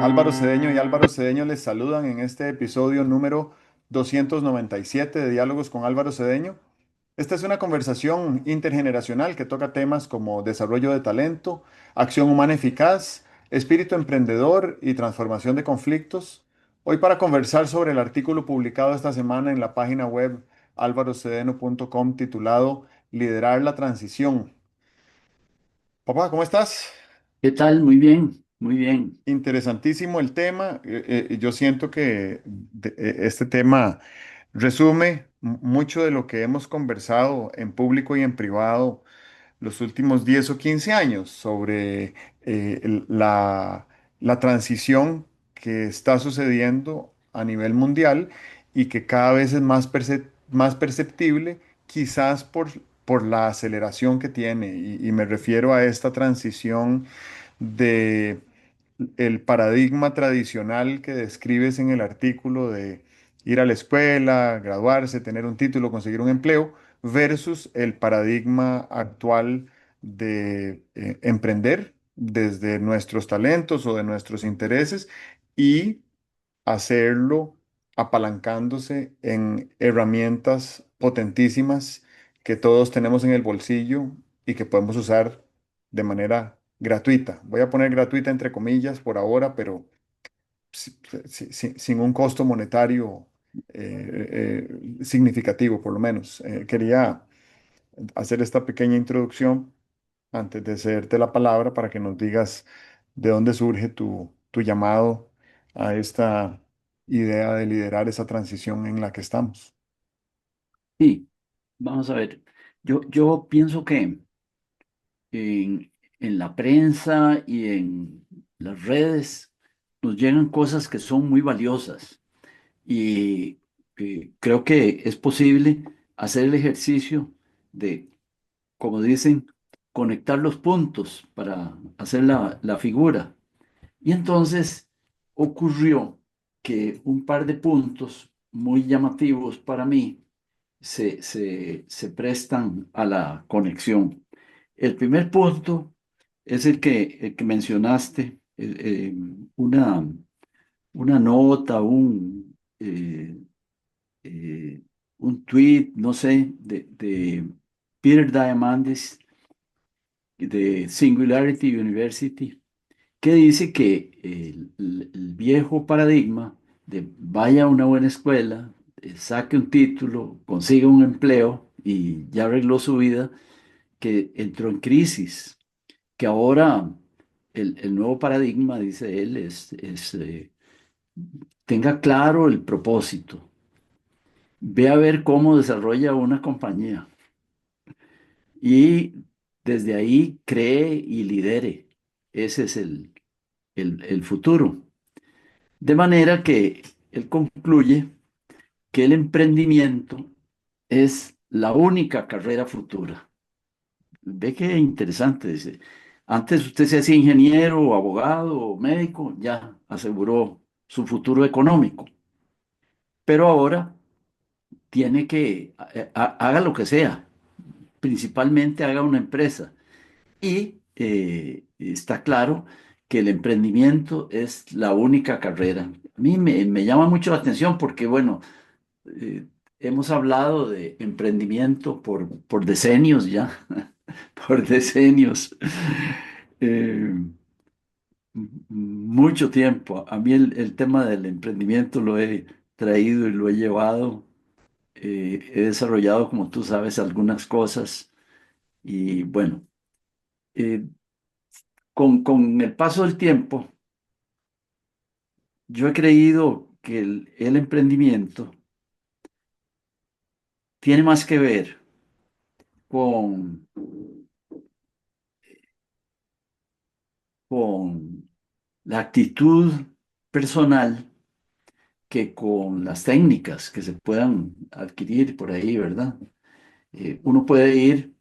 Álvaro Cedeño y Álvaro Cedeño les saludan en este episodio número 297 de Diálogos con Álvaro Cedeño. Esta es una conversación intergeneracional que toca temas como desarrollo de talento, acción humana eficaz, espíritu emprendedor y transformación de conflictos. Hoy para conversar sobre el artículo publicado esta semana en la página web alvarocedeno.com titulado Liderar la transición. Papá, ¿cómo estás? ¿Qué tal? Muy bien, muy bien. Interesantísimo el tema. Yo siento que este tema resume mucho de lo que hemos conversado en público y en privado los últimos 10 o 15 años sobre la transición que está sucediendo a nivel mundial y que cada vez es más perceptible, quizás por la aceleración que tiene. Y me refiero a esta transición de el paradigma tradicional que describes en el artículo de ir a la escuela, graduarse, tener un título, conseguir un empleo, versus el paradigma actual de emprender desde nuestros talentos o de nuestros intereses y hacerlo apalancándose en herramientas potentísimas que todos tenemos en el bolsillo y que podemos usar de manera gratuita. Voy a poner gratuita entre comillas por ahora, pero sin un costo monetario significativo, por lo menos. Quería hacer esta pequeña introducción antes de cederte la palabra para que nos digas de dónde surge tu llamado a esta idea de liderar esa transición en la que estamos. Sí, vamos a ver. Yo pienso que en la prensa y en las redes nos llegan cosas que son muy valiosas y creo que es posible hacer el ejercicio de, como dicen, conectar los puntos para hacer la figura. Y entonces ocurrió que un par de puntos muy llamativos para mí se prestan a la conexión. El primer punto es el que mencionaste, una nota, eh, un tweet, no sé, de Peter Diamandis de Singularity University, que dice que el viejo paradigma de vaya a una buena escuela, saque un título, consiga un empleo y ya arregló su vida, que entró en crisis, que ahora el nuevo paradigma, dice él, tenga claro el propósito, ve a ver cómo desarrolla una compañía y desde ahí cree y lidere. Ese es el futuro. De manera que él concluye que el emprendimiento es la única carrera futura. Ve qué interesante, dice. Antes usted se hacía ingeniero, o abogado, o médico, ya aseguró su futuro económico. Pero ahora tiene que, haga lo que sea, principalmente haga una empresa. Y está claro que el emprendimiento es la única carrera. A mí me llama mucho la atención porque, bueno, eh, hemos hablado de emprendimiento por decenios ya, por decenios. Eh, Mucho tiempo. A mí el tema del emprendimiento lo he traído y lo he llevado. He desarrollado, como tú sabes, algunas cosas y bueno, eh, con el paso del tiempo, yo he creído que el emprendimiento tiene más que ver con, con la actitud personal que con las técnicas que se puedan adquirir por ahí, ¿verdad? Uno puede ir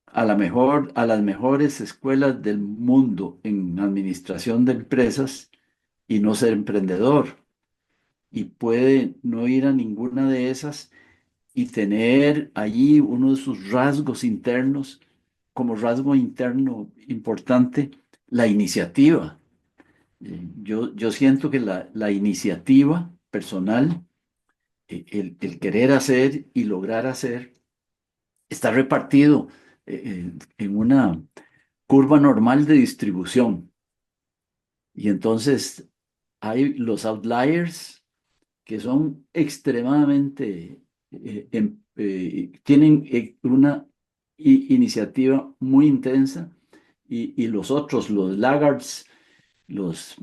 a las mejores escuelas del mundo en administración de empresas y no ser emprendedor. Y puede no ir a ninguna de esas y tener allí uno de sus rasgos internos, como rasgo interno importante, la iniciativa. Yo siento que la iniciativa personal, el querer hacer y lograr hacer, está repartido en una curva normal de distribución. Y entonces hay los outliers que son extremadamente, tienen una iniciativa muy intensa y los otros, los laggards, los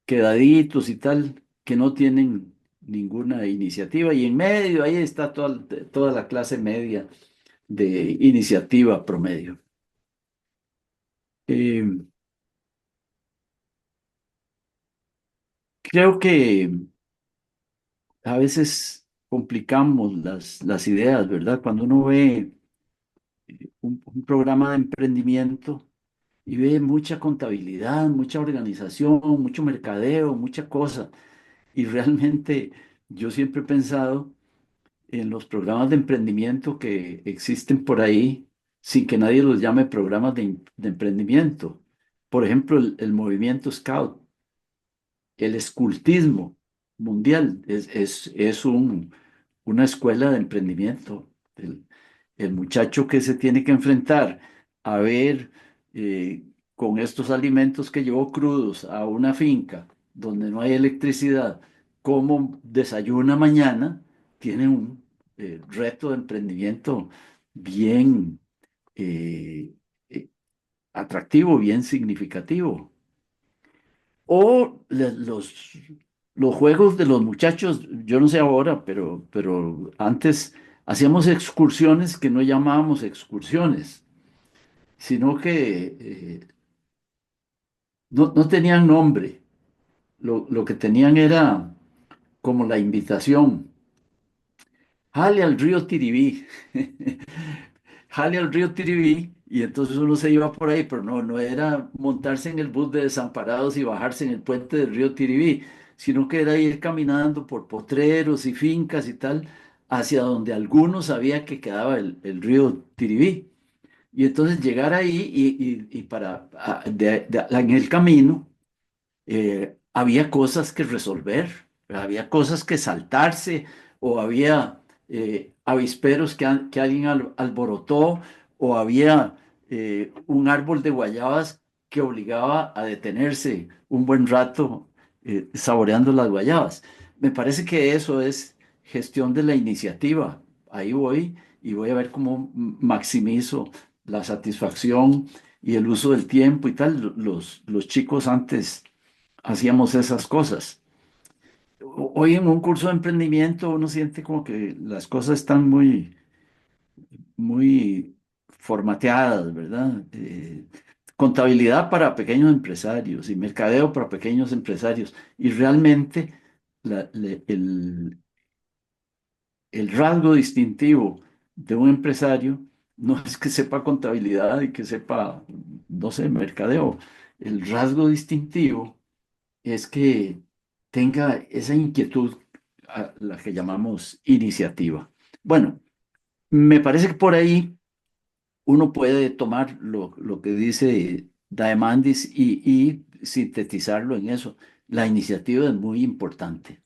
quedaditos y tal, que no tienen ninguna iniciativa. Y en medio, ahí está toda la clase media de iniciativa promedio. Eh, Creo que a veces complicamos las ideas, ¿verdad? Cuando uno ve un programa de emprendimiento y ve mucha contabilidad, mucha organización, mucho mercadeo, mucha cosa. Y realmente yo siempre he pensado en los programas de emprendimiento que existen por ahí, sin que nadie los llame programas de emprendimiento. Por ejemplo, el movimiento Scout, el escultismo mundial, es una escuela de emprendimiento. El muchacho que se tiene que enfrentar a ver con estos alimentos que llevó crudos a una finca donde no hay electricidad, cómo desayuna mañana, tiene un reto de emprendimiento bien eh, eh, atractivo, bien significativo. O los juegos de los muchachos, yo no sé ahora, pero antes hacíamos excursiones que no llamábamos excursiones, sino que no tenían nombre. Lo que tenían era como la invitación. Jale al río Tiribí. Jale al río Tiribí. Y entonces uno se iba por ahí, pero no era montarse en el bus de desamparados y bajarse en el puente del río Tiribí, sino que era ir caminando por potreros y fincas y tal, hacia donde algunos sabía que quedaba el río Tiribí. Y entonces llegar ahí y para, en el camino había cosas que resolver, había cosas que saltarse, o había avisperos que alguien alborotó, o había un árbol de guayabas que obligaba a detenerse un buen rato saboreando las guayabas. Me parece que eso es gestión de la iniciativa. Ahí voy y voy a ver cómo maximizo la satisfacción y el uso del tiempo y tal. Los chicos antes hacíamos esas cosas. Hoy en un curso de emprendimiento uno siente como que las cosas están muy formateadas, ¿verdad? Contabilidad para pequeños empresarios y mercadeo para pequeños empresarios. Y realmente el rasgo distintivo de un empresario no es que sepa contabilidad y que sepa, no sé, mercadeo. El rasgo distintivo es que tenga esa inquietud a la que llamamos iniciativa. Bueno, me parece que por ahí uno puede tomar lo que dice Daemandis y sintetizarlo en eso. La iniciativa es muy importante.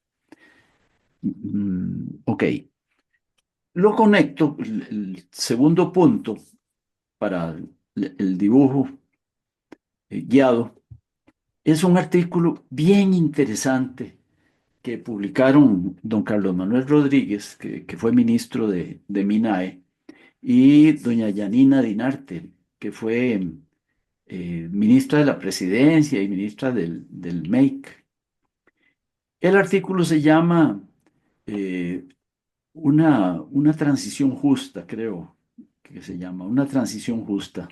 Ok, lo conecto, el segundo punto para el dibujo guiado es un artículo bien interesante que publicaron don Carlos Manuel Rodríguez, que fue ministro de MINAE, y doña Yanina Dinarte, que fue ministra de la Presidencia y ministra del MEIC. El artículo se llama eh, una transición justa, creo que se llama, una transición justa.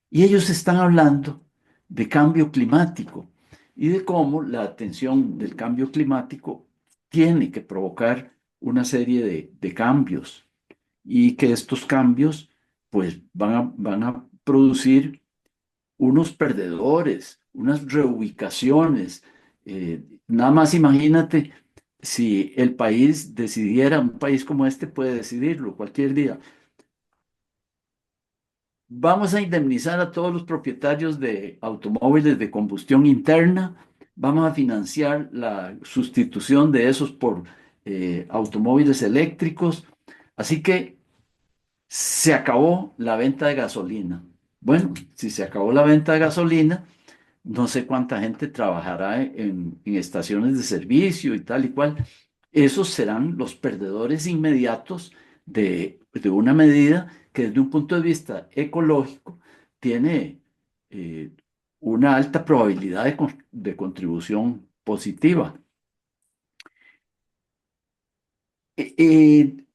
Y ellos están hablando de cambio climático y de cómo la atención del cambio climático tiene que provocar una serie de cambios y que estos cambios pues van a producir unos perdedores, unas reubicaciones. Nada más imagínate si el país decidiera, un país como este puede decidirlo cualquier día, vamos a indemnizar a todos los propietarios de automóviles de combustión interna, vamos a financiar la sustitución de esos por automóviles eléctricos. Así que se acabó la venta de gasolina. Bueno, si se acabó la venta de gasolina, no sé cuánta gente trabajará en estaciones de servicio y tal y cual. Esos serán los perdedores inmediatos de una medida que desde un punto de vista ecológico tiene eh, una alta probabilidad de contribución positiva. Eh, eh,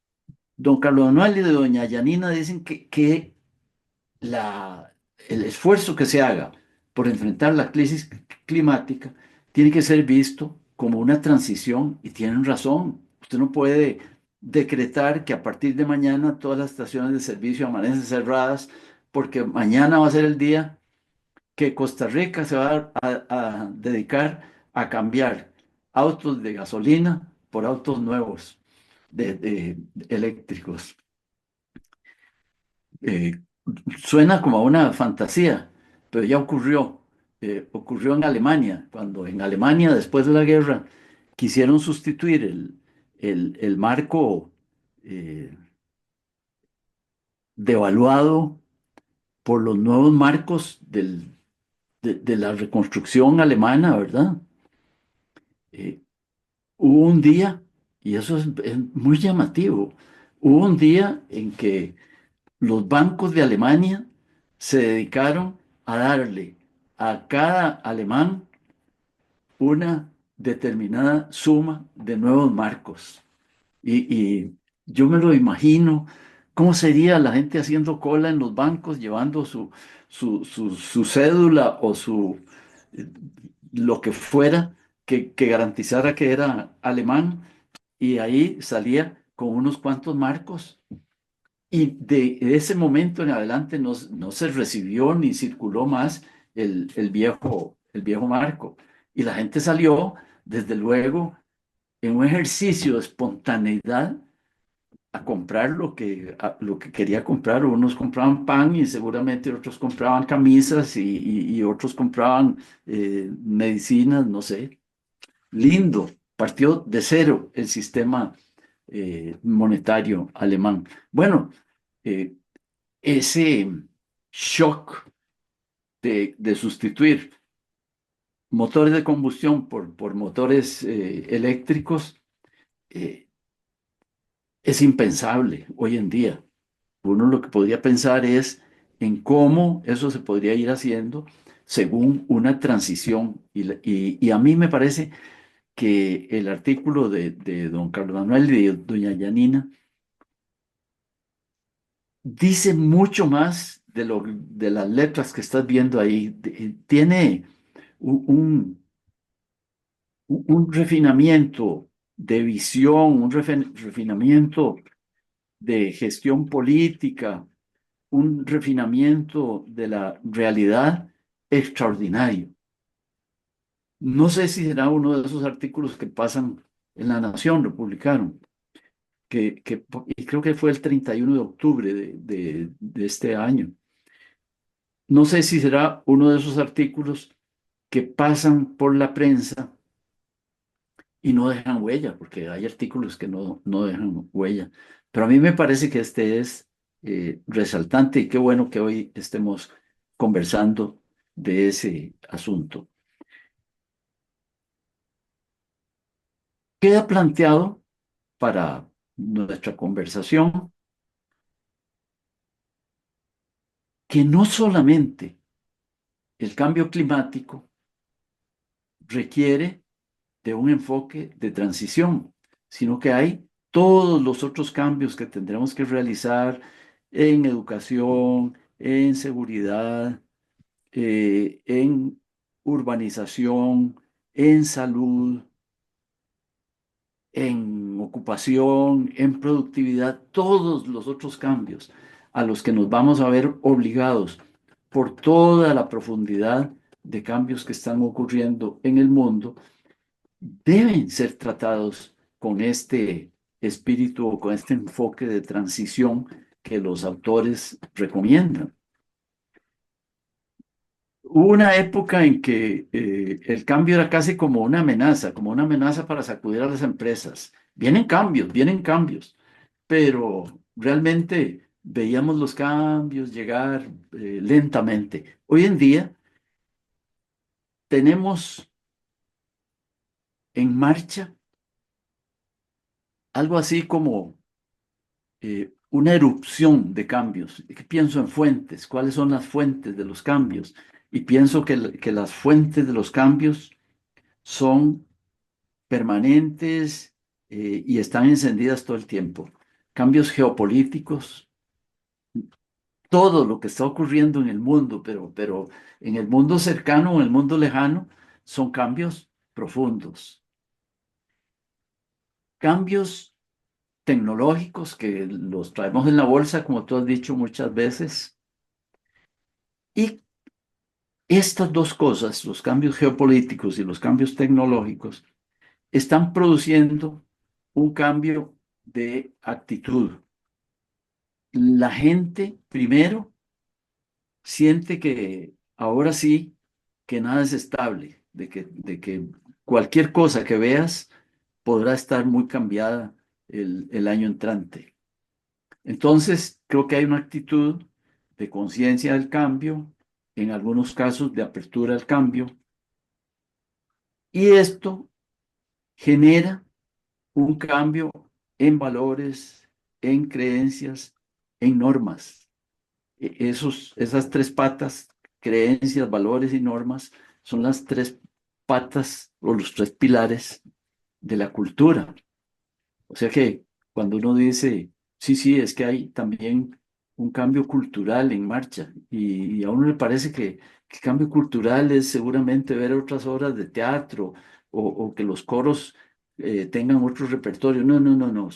Don Carlos Manuel y de doña Yanina dicen que el esfuerzo que se haga por enfrentar la crisis climática tiene que ser visto como una transición y tienen razón. Usted no puede decretar que a partir de mañana todas las estaciones de servicio amanecen cerradas porque mañana va a ser el día que Costa Rica se va a dedicar a cambiar autos de gasolina por autos nuevos eléctricos. Eh, Suena como a una fantasía, pero ya ocurrió. Ocurrió en Alemania, cuando en Alemania, después de la guerra, quisieron sustituir el marco eh, devaluado por los nuevos marcos de la reconstrucción alemana, ¿verdad? Eh, Hubo un día, y eso es muy llamativo, hubo un día en que los bancos de Alemania se dedicaron a darle a cada alemán una determinada suma de nuevos marcos. Y yo me lo imagino, ¿cómo sería la gente haciendo cola en los bancos, llevando su cédula o eh, lo que fuera que garantizara que era alemán? Y ahí salía con unos cuantos marcos y de ese momento en adelante no se recibió ni circuló más el viejo marco. Y la gente salió, desde luego, en un ejercicio de espontaneidad a comprar lo que quería comprar. Unos compraban pan y seguramente otros compraban camisas y otros compraban medicinas, no sé. Lindo, partió de cero el sistema monetario alemán. Bueno, eh, ese shock de sustituir motores de combustión por motores eléctricos eh, es impensable hoy en día. Uno lo que podría pensar es en cómo eso se podría ir haciendo según una transición. Y a mí me parece que el artículo de don Carlos Manuel y de doña Yanina dice mucho más de las letras que estás viendo ahí. Tiene un, un refinamiento de visión, un refinamiento de gestión política, un refinamiento de la realidad extraordinario. No sé si será uno de esos artículos que pasan en La Nación, lo publicaron, y creo que fue el 31 de octubre de este año. No sé si será uno de esos artículos que pasan por la prensa y no dejan huella, porque hay artículos que no dejan huella. Pero a mí me parece que este es resaltante y qué bueno que hoy estemos conversando de ese asunto. Queda planteado para nuestra conversación que no solamente el cambio climático requiere de un enfoque de transición, sino que hay todos los otros cambios que tendremos que realizar en educación, en seguridad, en urbanización, en salud, en ocupación, en productividad, todos los otros cambios a los que nos vamos a ver obligados por toda la profundidad de cambios que están ocurriendo en el mundo deben ser tratados con este espíritu o con este enfoque de transición que los autores recomiendan. Hubo una época en que el cambio era casi como una amenaza para sacudir a las empresas. Vienen cambios, pero realmente veíamos los cambios llegar lentamente. Hoy en día tenemos en marcha algo así como una erupción de cambios. ¿Qué pienso en fuentes? ¿Cuáles son las fuentes de los cambios? Y pienso que las fuentes de los cambios son permanentes y están encendidas todo el tiempo. Cambios geopolíticos, todo lo que está ocurriendo en el mundo, pero en el mundo cercano o en el mundo lejano, son cambios profundos. Cambios tecnológicos que los traemos en la bolsa, como tú has dicho muchas veces. Y estas dos cosas, los cambios geopolíticos y los cambios tecnológicos, están produciendo un cambio de actitud. La gente primero siente que ahora sí, que nada es estable, de que cualquier cosa que veas podrá estar muy cambiada el año entrante. Entonces, creo que hay una actitud de conciencia del cambio, en algunos casos de apertura al cambio, y esto genera un cambio en valores, en creencias, en normas. Esas tres patas, creencias, valores y normas, son las tres patas o los tres pilares de la cultura. O sea que cuando uno dice, sí, sí, es que hay también un cambio cultural en marcha y a uno le parece que el cambio cultural es seguramente ver otras obras de teatro o que los coros tengan otro repertorio. No, no, no, no.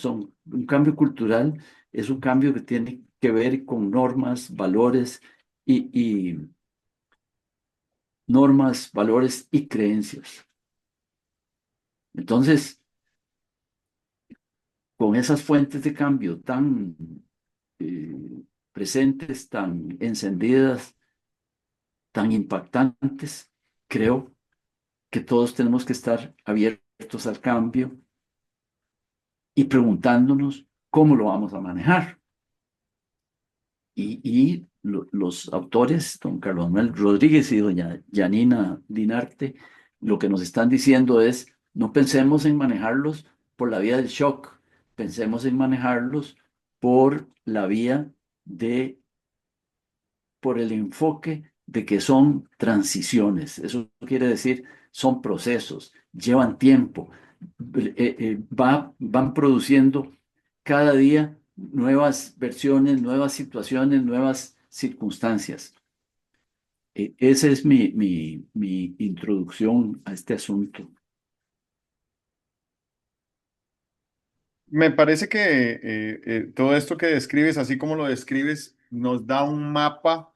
Un cambio cultural es un cambio que tiene que ver con normas, valores y normas, valores y creencias. Entonces, con esas fuentes de cambio tan eh, presentes, tan encendidas, tan impactantes, creo que todos tenemos que estar abiertos al cambio y preguntándonos cómo lo vamos a manejar. Los autores, don Carlos Manuel Rodríguez y doña Yanina Dinarte, lo que nos están diciendo es, no pensemos en manejarlos por la vía del shock, pensemos en manejarlos por la vía de por el enfoque de que son transiciones. Eso quiere decir, son procesos, llevan tiempo, van produciendo cada día nuevas versiones, nuevas situaciones, nuevas circunstancias. Esa es mi introducción a este asunto. Me parece que todo esto que describes, así como lo describes, nos da un mapa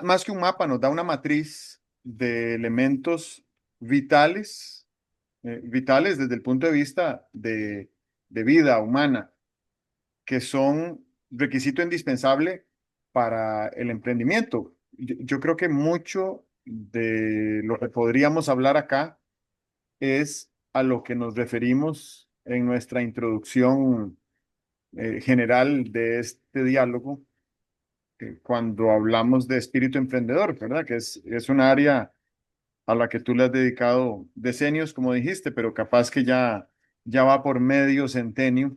más que un mapa, nos da una matriz de elementos vitales, vitales desde el punto de vista de vida humana, que son requisito indispensable para el emprendimiento. Yo creo que mucho de lo que podríamos hablar acá es a lo que nos referimos en nuestra introducción general de este diálogo, cuando hablamos de espíritu emprendedor, ¿verdad? Que es un área a la que tú le has dedicado decenios, como dijiste, pero capaz que ya va por medio centenio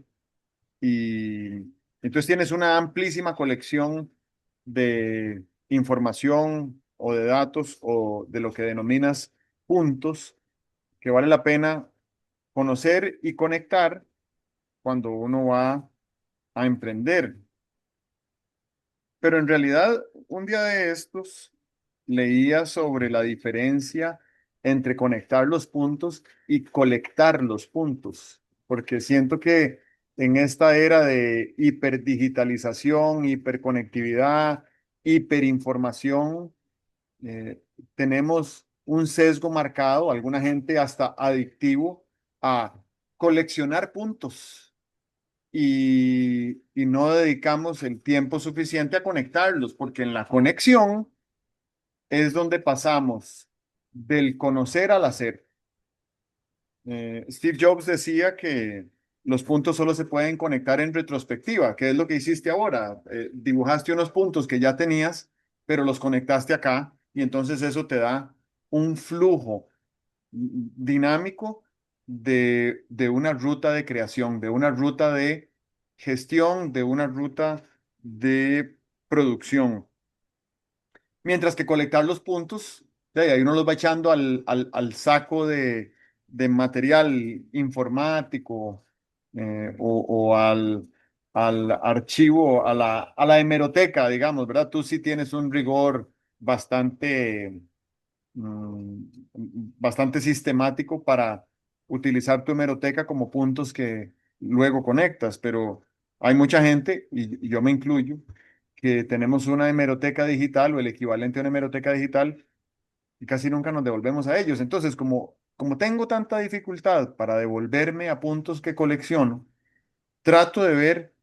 y entonces tienes una amplísima colección de información o de datos o de lo que denominas puntos que vale la pena conocer y conectar cuando uno va a emprender. Pero en realidad, un día de estos leía sobre la diferencia entre conectar los puntos y colectar los puntos, porque siento que en esta era de hiperdigitalización, hiperconectividad, hiperinformación, eh, tenemos un sesgo marcado, alguna gente hasta adictivo a coleccionar puntos y no dedicamos el tiempo suficiente a conectarlos, porque en la conexión es donde pasamos del conocer al hacer. Steve Jobs decía que los puntos solo se pueden conectar en retrospectiva, que es lo que hiciste ahora. Dibujaste unos puntos que ya tenías, pero los conectaste acá y entonces eso te da un flujo dinámico de una ruta de creación, de una ruta de gestión, de una ruta de producción. Mientras que colectar los puntos, de ahí uno los va echando al saco de material informático o al archivo, a la hemeroteca, digamos, ¿verdad? Tú sí tienes un rigor bastante mm, bastante sistemático para utilizar tu hemeroteca como puntos que luego conectas, pero hay mucha gente, y yo me incluyo, que tenemos una hemeroteca digital o el equivalente a una hemeroteca digital y casi nunca nos devolvemos a ellos. Entonces, como tengo tanta dificultad para devolverme a puntos que colecciono, trato de ver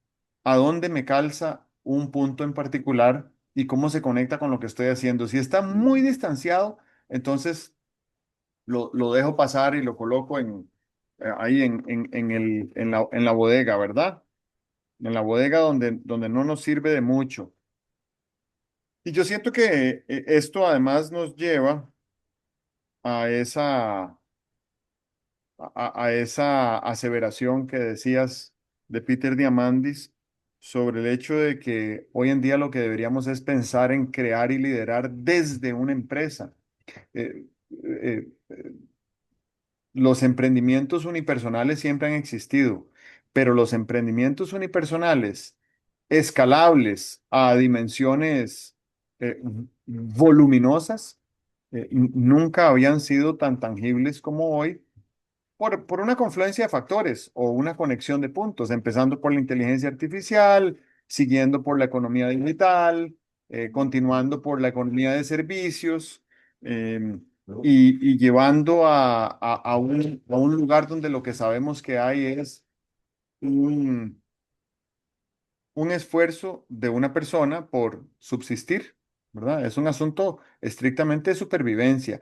a dónde me calza un punto en particular y cómo se conecta con lo que estoy haciendo. Si está muy distanciado, entonces lo dejo pasar y lo coloco ahí en la bodega, ¿verdad? En la bodega donde no nos sirve de mucho. Y yo siento que esto además nos lleva a esa aseveración que decías de Peter Diamandis sobre el hecho de que hoy en día lo que deberíamos es pensar en crear y liderar desde una empresa. Eh, eh, los emprendimientos unipersonales siempre han existido, pero los emprendimientos unipersonales escalables a dimensiones voluminosas nunca habían sido tan tangibles como hoy por una confluencia de factores o una conexión de puntos, empezando por la inteligencia artificial, siguiendo por la economía digital, continuando por la economía de servicios, y llevando a un lugar donde lo que sabemos que hay es un, un esfuerzo de una persona por subsistir, ¿verdad? Es un asunto estrictamente de supervivencia.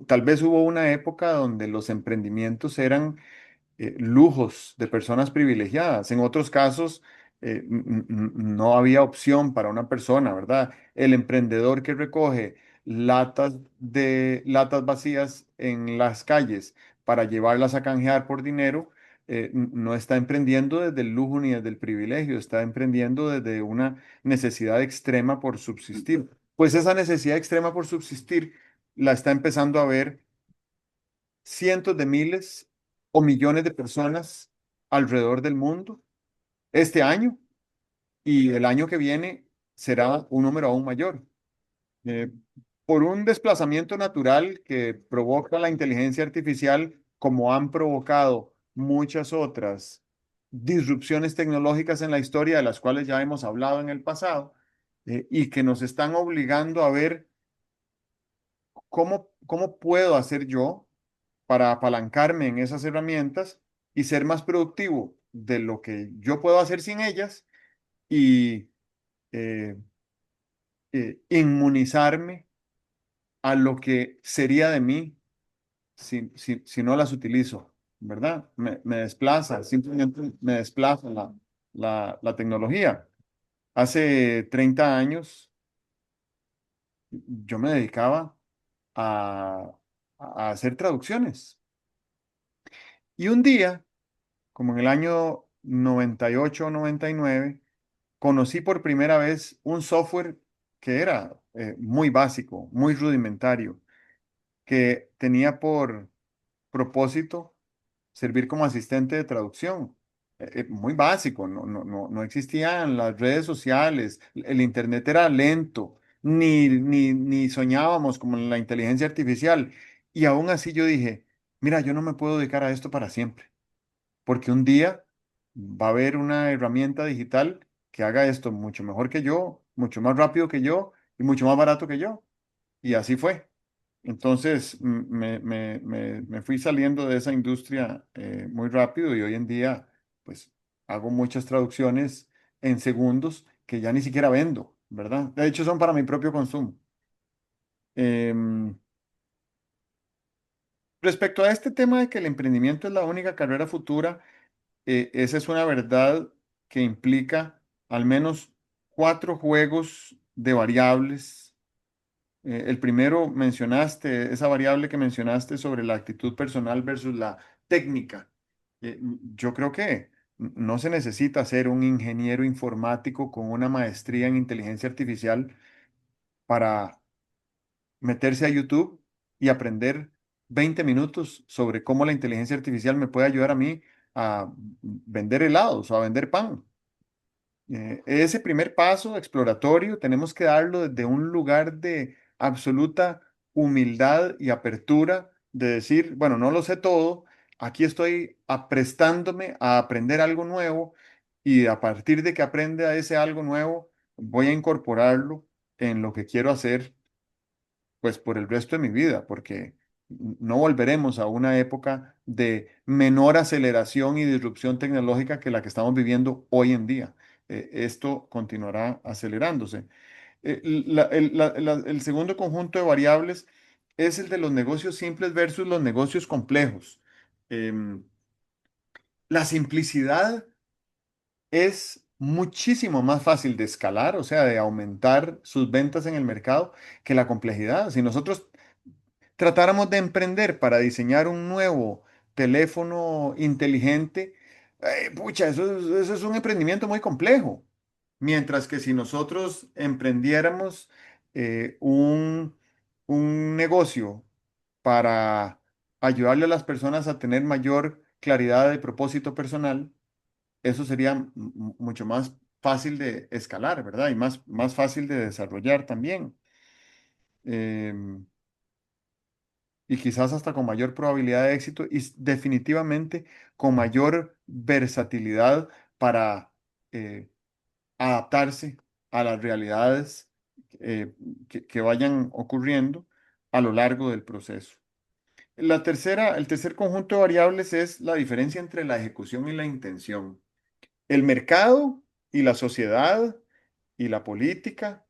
Tal vez hubo una época donde los emprendimientos eran lujos de personas privilegiadas. En otros casos, no había opción para una persona, ¿verdad? El emprendedor que recoge latas vacías en las calles para llevarlas a canjear por dinero, no está emprendiendo desde el lujo ni desde el privilegio, está emprendiendo desde una necesidad extrema por subsistir. Pues esa necesidad extrema por subsistir la está empezando a ver cientos de miles o millones de personas alrededor del mundo este año, y el año que viene será un número aún mayor. Eh, por un desplazamiento natural que provoca la inteligencia artificial, como han provocado muchas otras disrupciones tecnológicas en la historia, de las cuales ya hemos hablado en el pasado, y que nos están obligando a ver cómo puedo hacer yo para apalancarme en esas herramientas y ser más productivo de lo que yo puedo hacer sin ellas y eh, inmunizarme a lo que sería de mí si no las utilizo, ¿verdad? Me desplaza, simplemente me desplaza la tecnología. Hace 30 años yo me dedicaba a, a hacer traducciones y un día, como en el año 98 o 99, conocí por primera vez un software que era muy básico, muy rudimentario, que tenía por propósito servir como asistente de traducción. Muy básico, no existían las redes sociales, el internet era lento, ni soñábamos como en la inteligencia artificial. Y aún así yo dije, mira, yo no me puedo dedicar a esto para siempre, porque un día va a haber una herramienta digital que haga esto mucho mejor que yo, mucho más rápido que yo y mucho más barato que yo. Y así fue. Entonces me fui saliendo de esa industria muy rápido y hoy en día pues hago muchas traducciones en segundos que ya ni siquiera vendo, ¿verdad? De hecho son para mi propio consumo. Em, Respecto a este tema de que el emprendimiento es la única carrera futura, esa es una verdad que implica al menos cuatro juegos de variables. El primero mencionaste, esa variable que mencionaste sobre la actitud personal versus la técnica. Yo creo que no se necesita ser un ingeniero informático con una maestría en inteligencia artificial para meterse a YouTube y aprender 20 minutos sobre cómo la inteligencia artificial me puede ayudar a mí a vender helados o a vender pan. Ese primer paso exploratorio tenemos que darlo desde un lugar de absoluta humildad y apertura, de decir, bueno, no lo sé todo, aquí estoy aprestándome a aprender algo nuevo y a partir de que aprenda ese algo nuevo, voy a incorporarlo en lo que quiero hacer pues por el resto de mi vida, porque no volveremos a una época de menor aceleración y disrupción tecnológica que la que estamos viviendo hoy en día. Esto continuará acelerándose. El segundo conjunto de variables es el de los negocios simples versus los negocios complejos. Em, la simplicidad es muchísimo más fácil de escalar, o sea, de aumentar sus ventas en el mercado, que la complejidad. Si nosotros tratáramos de emprender para diseñar un nuevo teléfono inteligente, pucha, eso es un emprendimiento muy complejo. Mientras que si nosotros emprendiéramos un negocio para ayudarle a las personas a tener mayor claridad de propósito personal, eso sería mucho más fácil de escalar, ¿verdad? Y más fácil de desarrollar también. Em, y quizás hasta con mayor probabilidad de éxito y definitivamente con mayor versatilidad para eh, adaptarse a las realidades que vayan ocurriendo a lo largo del proceso. El tercer conjunto de variables es la diferencia entre la ejecución y la intención. El mercado y la sociedad y la política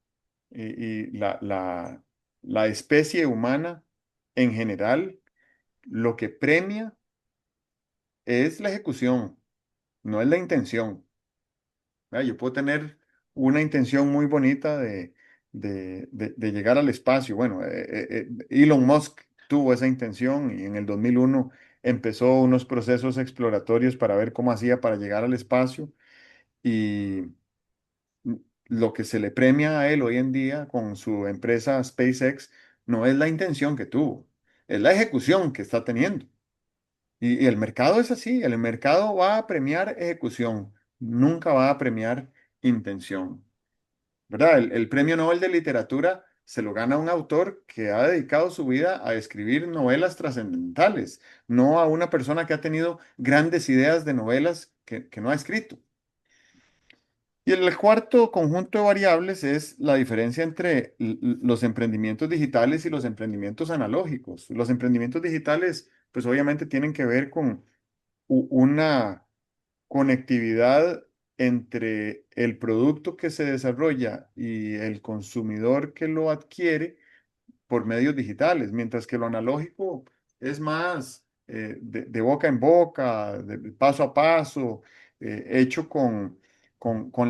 y la especie humana en general lo que premia es la ejecución, no es la intención. Yo puedo tener una intención muy bonita de llegar al espacio. Bueno, Elon Musk tuvo esa intención y en el 2001 empezó unos procesos exploratorios para ver cómo hacía para llegar al espacio y lo que se le premia a él hoy en día con su empresa SpaceX no es la intención que tuvo, es la ejecución que está teniendo. Y el mercado es así, el mercado va a premiar ejecución, nunca va a premiar intención, ¿verdad? El premio Nobel de Literatura se lo gana un autor que ha dedicado su vida a escribir novelas trascendentales, no a una persona que ha tenido grandes ideas de novelas que no ha escrito. Y el cuarto conjunto de variables es la diferencia entre los emprendimientos digitales y los emprendimientos analógicos. Los emprendimientos digitales, pues obviamente tienen que ver con una conectividad entre el producto que se desarrolla y el consumidor que lo adquiere por medios digitales, mientras que lo analógico es más de boca en boca, de paso a paso, hecho con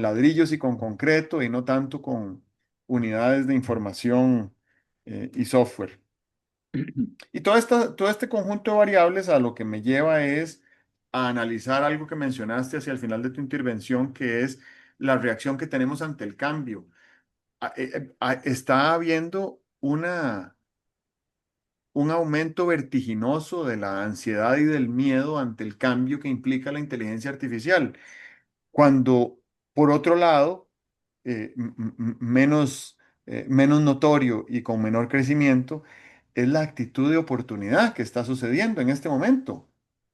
ladrillos y con concreto y no tanto con unidades de información y software. Y todo este conjunto de variables a lo que me lleva es a analizar algo que mencionaste hacia el final de tu intervención, que es la reacción que tenemos ante el cambio. Está habiendo un aumento vertiginoso de la ansiedad y del miedo ante el cambio que implica la inteligencia artificial, cuando por otro lado, menos notorio y con menor crecimiento, es la actitud de oportunidad que está sucediendo en este momento,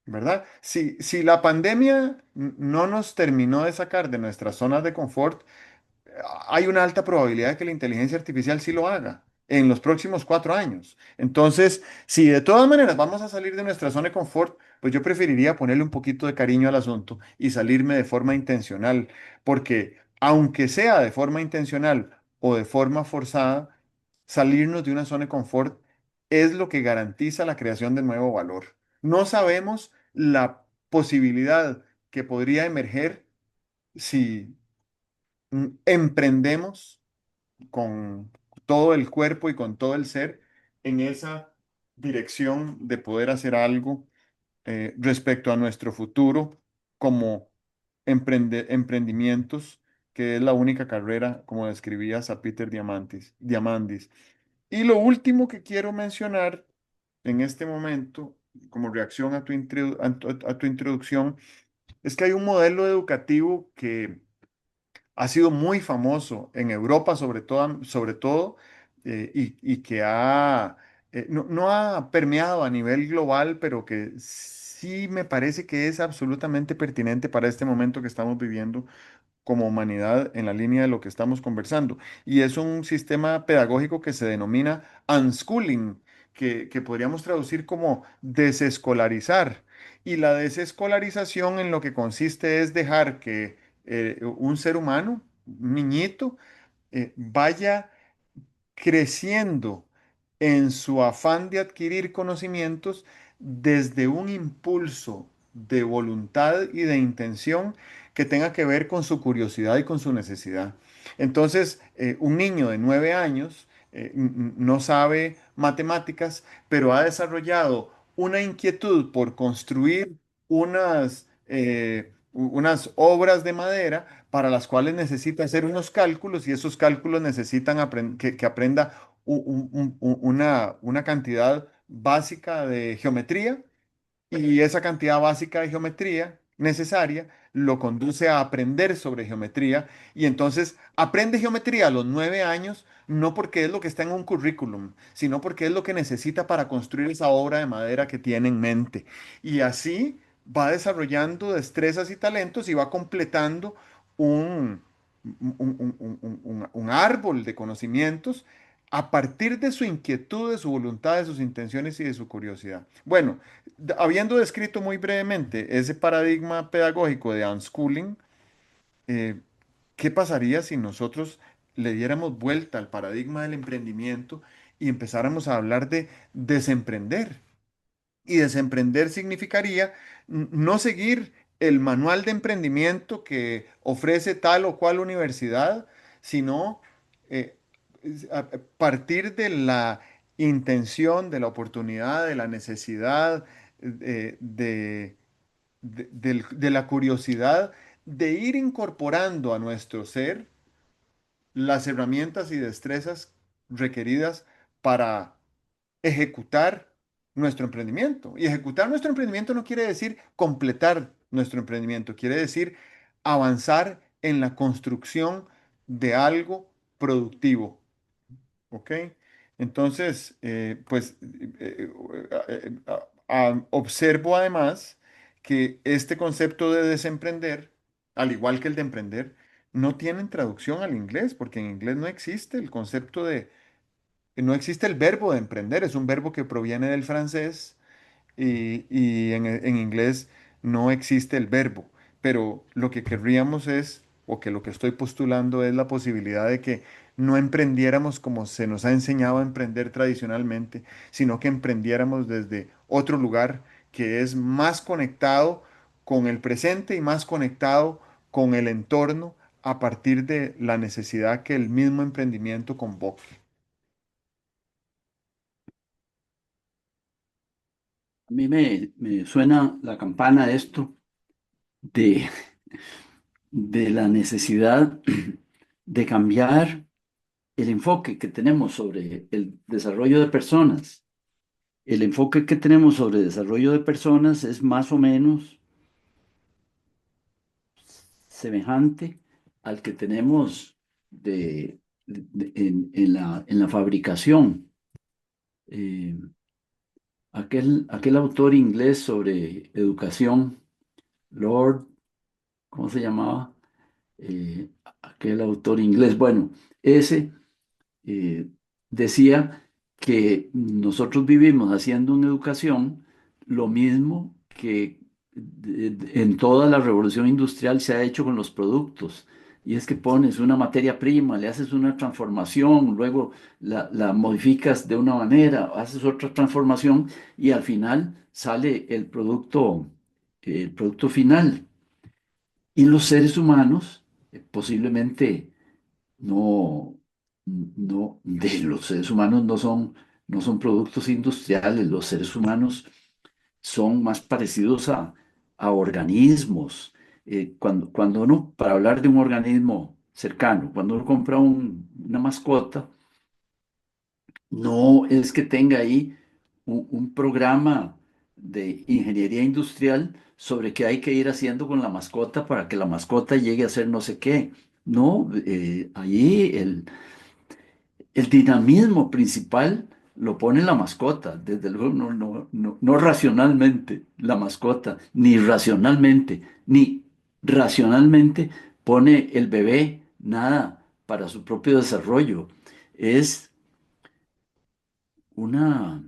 ¿verdad? Si la pandemia no nos terminó de sacar de nuestras zonas de confort, hay una alta probabilidad de que la inteligencia artificial sí lo haga en los próximos 4 años. Entonces, si de todas maneras vamos a salir de nuestra zona de confort, pues yo preferiría ponerle un poquito de cariño al asunto y salirme de forma intencional, porque aunque sea de forma intencional o de forma forzada, salirnos de una zona de confort es lo que garantiza la creación de nuevo valor. No sabemos la posibilidad que podría emerger si emprendemos con todo el cuerpo y con todo el ser en esa dirección de poder hacer algo respecto a nuestro futuro como emprendimientos, que es la única carrera, como describías a Peter Diamandis. Y lo último que quiero mencionar en este momento, como reacción a a tu introducción, es que hay un modelo educativo que ha sido muy famoso en Europa, sobre todo y que no ha permeado a nivel global, pero que sí me parece que es absolutamente pertinente para este momento que estamos viviendo como humanidad en la línea de lo que estamos conversando. Y es un sistema pedagógico que se denomina unschooling, que podríamos traducir como desescolarizar. Y la desescolarización en lo que consiste es dejar que un ser humano, un niñito, vaya creciendo en su afán de adquirir conocimientos desde un impulso de voluntad y de intención que tenga que ver con su curiosidad y con su necesidad. Entonces, un niño de 9 años no sabe matemáticas, pero ha desarrollado una inquietud por construir unas obras de madera para las cuales necesita hacer unos cálculos y esos cálculos necesitan que aprenda una cantidad básica de geometría y esa cantidad básica de geometría necesaria lo conduce a aprender sobre geometría y entonces aprende geometría a los 9 años, no porque es lo que está en un currículum, sino porque es lo que necesita para construir esa obra de madera que tiene en mente. Y así va desarrollando destrezas y talentos y va completando un, un árbol de conocimientos a partir de su inquietud, de su voluntad, de sus intenciones y de su curiosidad. Bueno, habiendo descrito muy brevemente ese paradigma pedagógico de unschooling, eh, ¿qué pasaría si nosotros le diéramos vuelta al paradigma del emprendimiento y empezáramos a hablar de desemprender? Y desemprender significaría no seguir el manual de emprendimiento que ofrece tal o cual universidad, sino eh, partir de la intención, de la oportunidad, de la necesidad, de la curiosidad de ir incorporando a nuestro ser las herramientas y destrezas requeridas para ejecutar nuestro emprendimiento. Y ejecutar nuestro emprendimiento no quiere decir completar nuestro emprendimiento, quiere decir avanzar en la construcción de algo productivo. ¿Ok? Entonces, pues observo además que este concepto de desemprender, al igual que el de emprender, no tienen traducción al inglés, porque en inglés no existe el concepto no existe el verbo de emprender, es un verbo que proviene del francés y en inglés no existe el verbo, pero lo que querríamos es, o que lo que estoy postulando es la posibilidad de que no emprendiéramos como se nos ha enseñado a emprender tradicionalmente, sino que emprendiéramos desde otro lugar que es más conectado con el presente y más conectado con el entorno a partir de la necesidad que el mismo emprendimiento convoque. A mí me suena la campana esto de, de la necesidad de cambiar el enfoque que tenemos sobre el desarrollo de personas. El enfoque que tenemos sobre desarrollo de personas es más o menos semejante al que tenemos en la fabricación. Eh, aquel autor inglés sobre educación, Lord, ¿cómo se llamaba? Aquel autor inglés, bueno, ese eh, decía que nosotros vivimos haciendo en educación lo mismo que en toda la revolución industrial se ha hecho con los productos. y es que pones una materia prima, le haces una transformación, luego la modificas de una manera, haces otra transformación y al final sale el producto final. Y los seres humanos, posiblemente no, los seres humanos no son productos industriales, los seres humanos son más parecidos a organismos. Cuando uno, para hablar de un organismo cercano, cuando uno compra una mascota, no es que tenga ahí un programa de ingeniería industrial sobre qué hay que ir haciendo con la mascota para que la mascota llegue a ser no sé qué. No, allí el dinamismo principal lo pone la mascota, desde luego no racionalmente la mascota, ni racionalmente, ni racionalmente pone el bebé nada para su propio desarrollo. Es una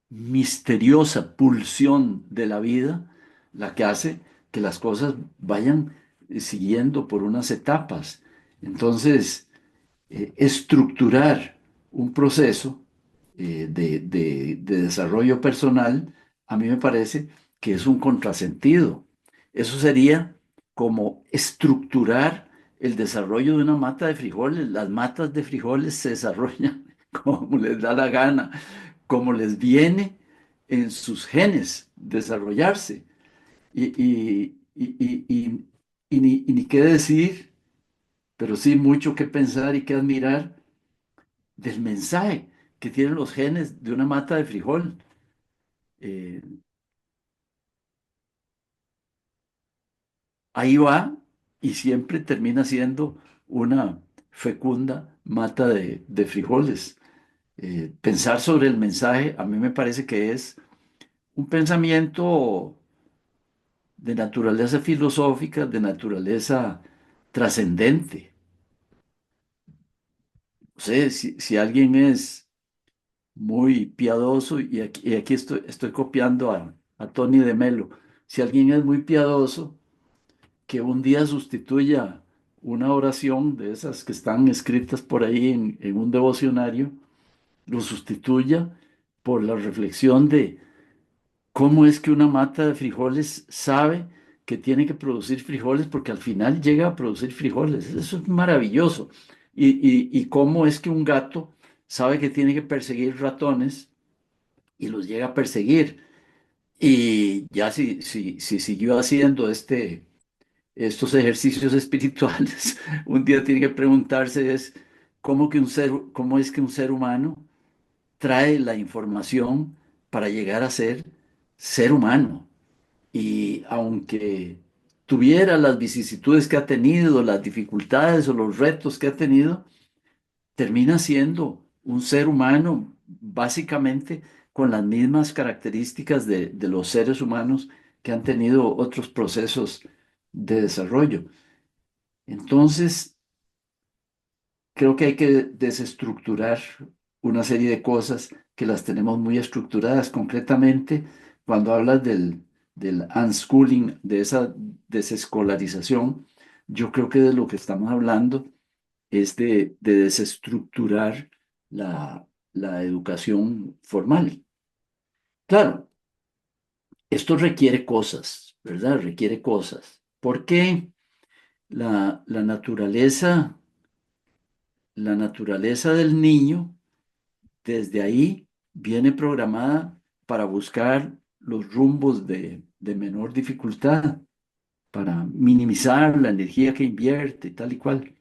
misteriosa pulsión de la vida la que hace que las cosas vayan siguiendo por unas etapas. Entonces, estructurar un proceso de desarrollo personal, a mí me parece que es un contrasentido. Eso sería como estructurar el desarrollo de una mata de frijoles. Las matas de frijoles se desarrollan como les da la gana, como les viene en sus genes desarrollarse. Y ni qué decir, pero sí mucho que pensar y que admirar del mensaje que tienen los genes de una mata de frijol. Eh, Ahí va y siempre termina siendo una fecunda mata de frijoles. Pensar sobre el mensaje a mí me parece que es un pensamiento de naturaleza filosófica, de naturaleza trascendente. No sé, si alguien es muy piadoso, y aquí estoy copiando a Tony de Melo, si alguien es muy piadoso, que un día sustituya una oración de esas que están escritas por ahí en un devocionario, lo sustituya por la reflexión de cómo es que una mata de frijoles sabe que tiene que producir frijoles porque al final llega a producir frijoles. Eso es maravilloso. Y cómo es que un gato sabe que tiene que perseguir ratones y los llega a perseguir. Y ya si siguió haciendo estos ejercicios espirituales, un día tiene que preguntarse es cómo es que un ser humano trae la información para llegar a ser humano. Y aunque tuviera las vicisitudes que ha tenido, las dificultades o los retos que ha tenido, termina siendo un ser humano básicamente con las mismas características de los seres humanos que han tenido otros procesos de desarrollo. Entonces, creo que hay que desestructurar una serie de cosas que las tenemos muy estructuradas. Concretamente, cuando hablas del unschooling, de esa desescolarización, yo creo que de lo que estamos hablando es de desestructurar la educación formal. Claro, esto requiere cosas, ¿verdad? Requiere cosas. Porque la naturaleza del niño desde ahí viene programada para buscar los rumbos de menor dificultad, para minimizar la energía que invierte, tal y cual.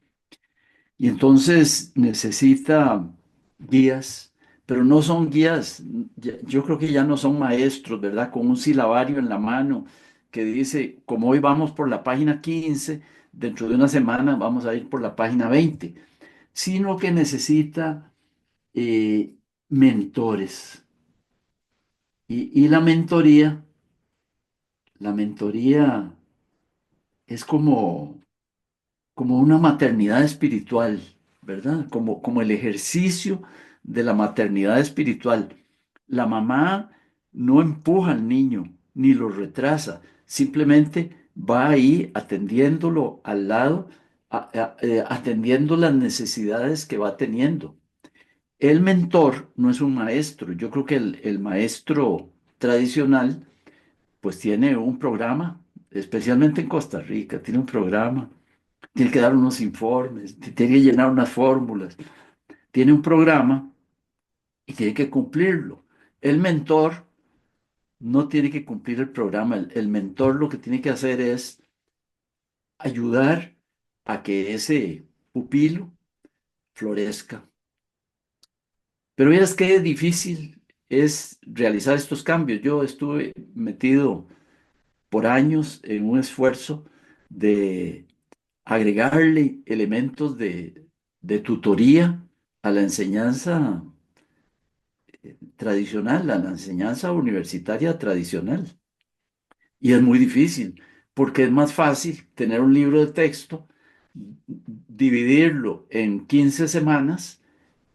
Y entonces necesita guías, pero no son guías, yo creo que ya no son maestros, ¿verdad? Con un silabario en la mano que dice, como hoy vamos por la página 15, dentro de una semana vamos a ir por la página 20, sino que necesita eh, mentores. Y la mentoría es como una maternidad espiritual, ¿verdad? Como el ejercicio de la maternidad espiritual. La mamá no empuja al niño ni lo retrasa, simplemente va ahí atendiéndolo al lado atendiendo las necesidades que va teniendo. El mentor no es un maestro. Yo creo que el maestro tradicional pues tiene un programa, especialmente en Costa Rica, tiene un programa, tiene que dar unos informes, tiene que llenar unas fórmulas, tiene un programa y tiene que cumplirlo. El mentor no tiene que cumplir el programa. El mentor lo que tiene que hacer es ayudar a que ese pupilo florezca. Pero miras qué difícil es realizar estos cambios. Yo estuve metido por años en un esfuerzo de agregarle elementos de tutoría a la enseñanza tradicional, a la enseñanza universitaria tradicional. Y es muy difícil, porque es más fácil tener un libro de texto, dividirlo en 15 semanas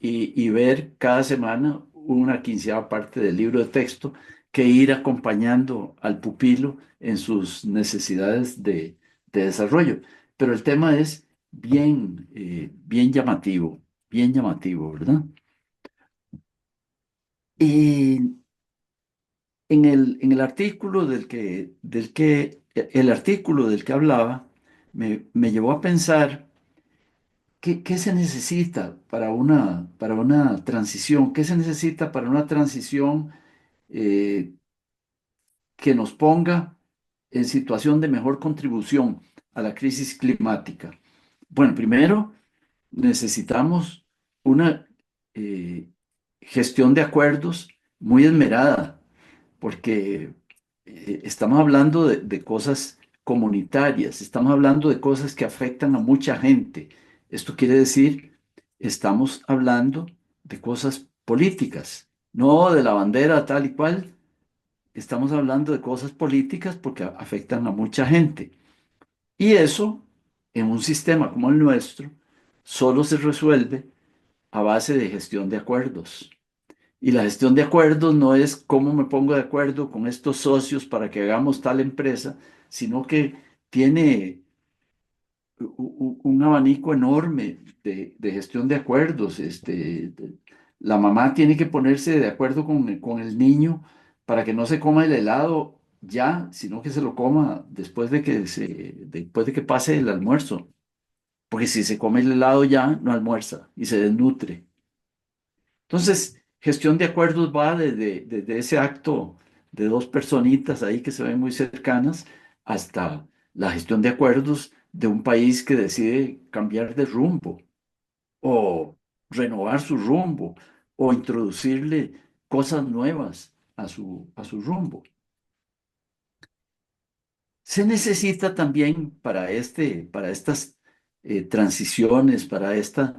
y ver cada semana una quinceava parte del libro de texto que ir acompañando al pupilo en sus necesidades de desarrollo. Pero el tema es bien llamativo, ¿verdad? Y en el artículo el artículo del que hablaba me llevó a pensar qué se necesita para una transición, qué se necesita para una transición eh, que nos ponga en situación de mejor contribución a la crisis climática. Bueno, primero necesitamos una eh, gestión de acuerdos muy esmerada porque estamos hablando de cosas comunitarias, estamos hablando de cosas que afectan a mucha gente. Esto quiere decir, estamos hablando de cosas políticas, no de la bandera tal y cual, estamos hablando de cosas políticas porque afectan a mucha gente. Y eso, en un sistema como el nuestro, solo se resuelve a base de gestión de acuerdos. Y la gestión de acuerdos no es cómo me pongo de acuerdo con estos socios para que hagamos tal empresa, sino que tiene un abanico enorme de gestión de acuerdos. La mamá tiene que ponerse de acuerdo con el niño para que no se coma el helado ya, sino que se lo coma después de que pase el almuerzo. Porque si se come el helado ya, no almuerza y se desnutre. Entonces, gestión de acuerdos va desde ese acto de dos personitas ahí que se ven muy cercanas hasta la gestión de acuerdos de un país que decide cambiar de rumbo o renovar su rumbo o introducirle cosas nuevas a su rumbo. Se necesita también para estas transiciones, para este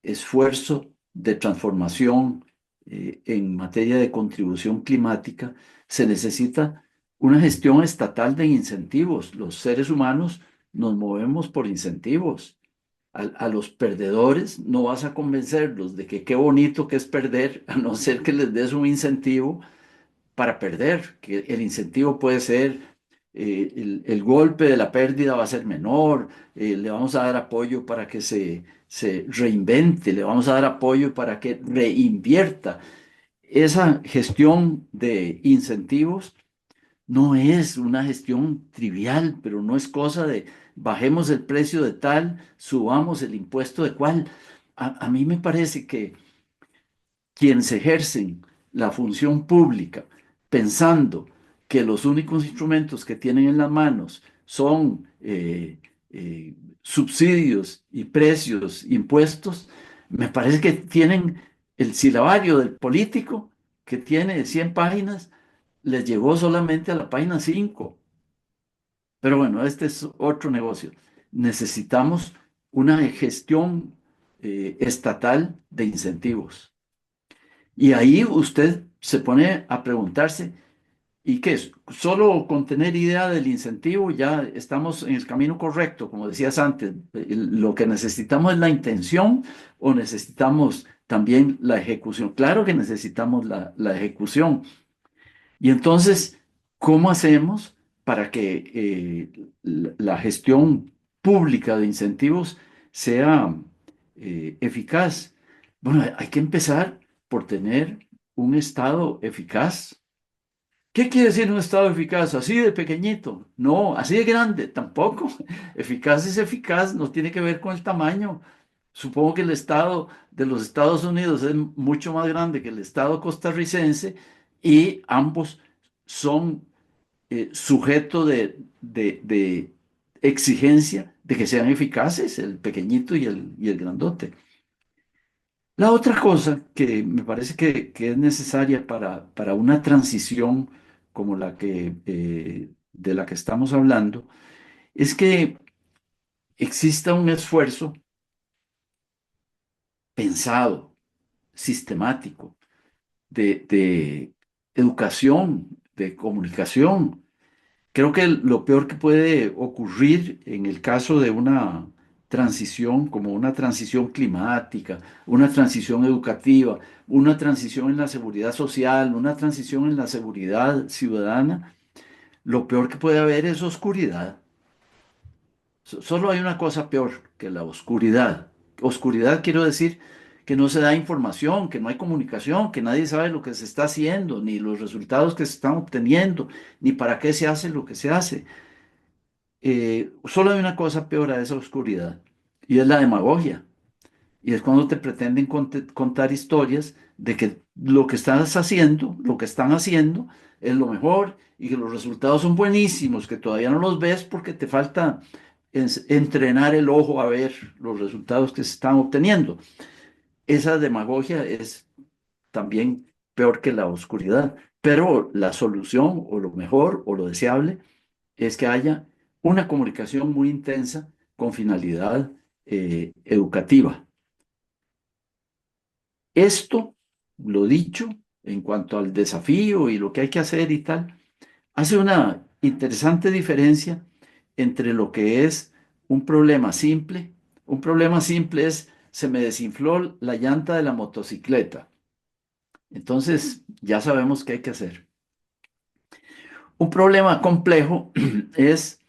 esfuerzo de transformación en materia de contribución climática, se necesita una gestión estatal de incentivos. Los seres humanos nos movemos por incentivos. A los perdedores no vas a convencerlos de que qué bonito que es perder, a no ser que les des un incentivo para perder, que el incentivo puede ser, el golpe de la pérdida va a ser menor, le vamos a dar apoyo para que se reinvente, le vamos a dar apoyo para que reinvierta. Esa gestión de incentivos no es una gestión trivial, pero no es cosa de bajemos el precio de tal, subamos el impuesto de cual. A mí me parece que quienes ejercen la función pública pensando que los únicos instrumentos que tienen en las manos son subsidios y precios, impuestos, me parece que tienen el silabario del político que tiene 100 páginas, les llegó solamente a la página 5. Pero bueno, este es otro negocio. Necesitamos una gestión estatal de incentivos. Y ahí usted se pone a preguntarse, ¿y qué es? Solo con tener idea del incentivo ya estamos en el camino correcto, como decías antes. Lo que necesitamos es la intención o necesitamos también la ejecución. Claro que necesitamos la ejecución. Y entonces, ¿cómo hacemos para que la gestión pública de incentivos sea eficaz. Bueno, hay que empezar por tener un Estado eficaz. ¿Qué quiere decir un Estado eficaz? Así de pequeñito. No, así de grande tampoco. Eficaz es eficaz, no tiene que ver con el tamaño. Supongo que el Estado de los Estados Unidos es mucho más grande que el Estado costarricense y ambos son sujeto de exigencia de que sean eficaces, el pequeñito y el grandote. La otra cosa que me parece que es necesaria para una transición como la que, de la que estamos hablando es que exista un esfuerzo pensado, sistemático, de educación, de comunicación. Creo que lo peor que puede ocurrir en el caso de una transición, como una transición climática, una transición educativa, una transición en la seguridad social, una transición en la seguridad ciudadana, lo peor que puede haber es oscuridad. Solo hay una cosa peor que la oscuridad. Oscuridad quiero decir que no se da información, que no hay comunicación, que nadie sabe lo que se está haciendo, ni los resultados que se están obteniendo, ni para qué se hace lo que se hace. Solo hay una cosa peor a esa oscuridad y es la demagogia. Y es cuando te pretenden contar historias de que lo que estás haciendo, lo que están haciendo, es lo mejor y que los resultados son buenísimos, que todavía no los ves porque te falta entrenar el ojo a ver los resultados que se están obteniendo. Esa demagogia es también peor que la oscuridad, pero la solución o lo mejor o lo deseable es que haya una comunicación muy intensa con finalidad educativa. Esto, lo dicho, en cuanto al desafío y lo que hay que hacer y tal, hace una interesante diferencia entre lo que es un problema simple. Un problema simple es, se me desinfló la llanta de la motocicleta. Entonces, ya sabemos qué hay que hacer. Un problema complejo es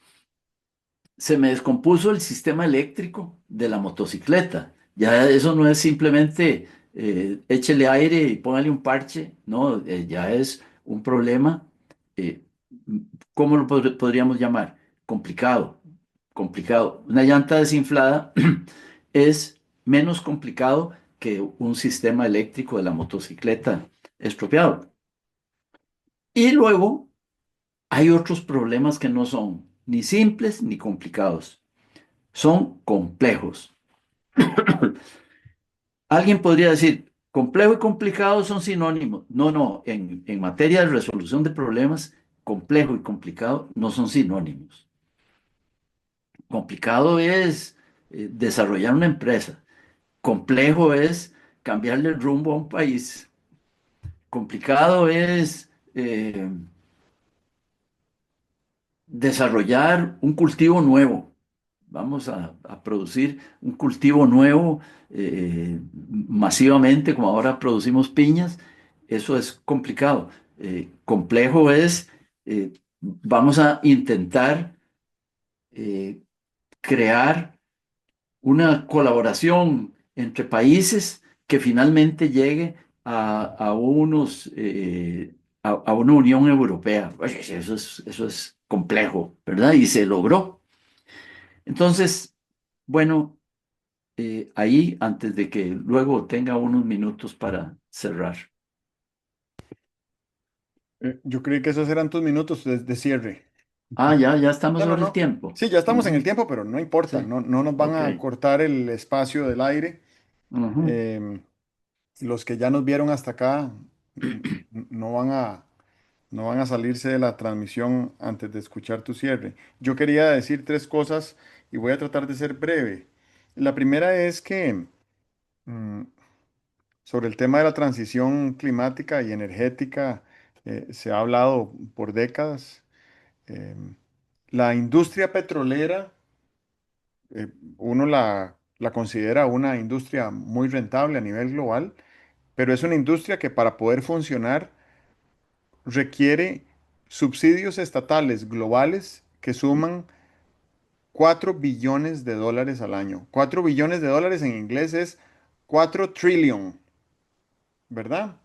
se me descompuso el sistema eléctrico de la motocicleta. Ya eso no es simplemente échele aire y póngale un parche, no, ya es un problema, eh, ¿cómo lo podríamos llamar? Complicado, complicado. Una llanta desinflada es menos complicado que un sistema eléctrico de la motocicleta estropeado. Y luego hay otros problemas que no son ni simples ni complicados, son complejos. Alguien podría decir, complejo y complicado son sinónimos. No, no, en materia de resolución de problemas, complejo y complicado no son sinónimos. Complicado es desarrollar una empresa. Complejo es cambiarle el rumbo a un país. Complicado es desarrollar un cultivo nuevo. Vamos a producir un cultivo nuevo masivamente, como ahora producimos piñas. Eso es complicado. Complejo es, vamos a intentar eh, crear una colaboración entre países que finalmente llegue a unos, a una Unión Europea. Pues, eso es complejo, ¿verdad? Y se logró. Entonces, bueno, ahí, antes de que luego tenga unos minutos para cerrar. Yo creí que esos eran tus minutos de cierre. Ah, ya estamos No, no, sobre el no. tiempo. Sí, ya estamos en el Ujú, tiempo, pero no importa. sí, No nos van ok. a cortar el espacio del aire. Ujú. Em, los que ya nos vieron hasta acá no van no van a salirse de la transmisión antes de escuchar tu cierre. Yo quería decir tres cosas y voy a tratar de ser breve. La primera es que mm, sobre el tema de la transición climática y energética se ha hablado por décadas. Em, la industria petrolera, uno la considera una industria muy rentable a nivel global, pero es una industria que para poder funcionar requiere subsidios estatales globales que suman $4 billones al año. $4 billones en inglés es 4 trillion, ¿verdad?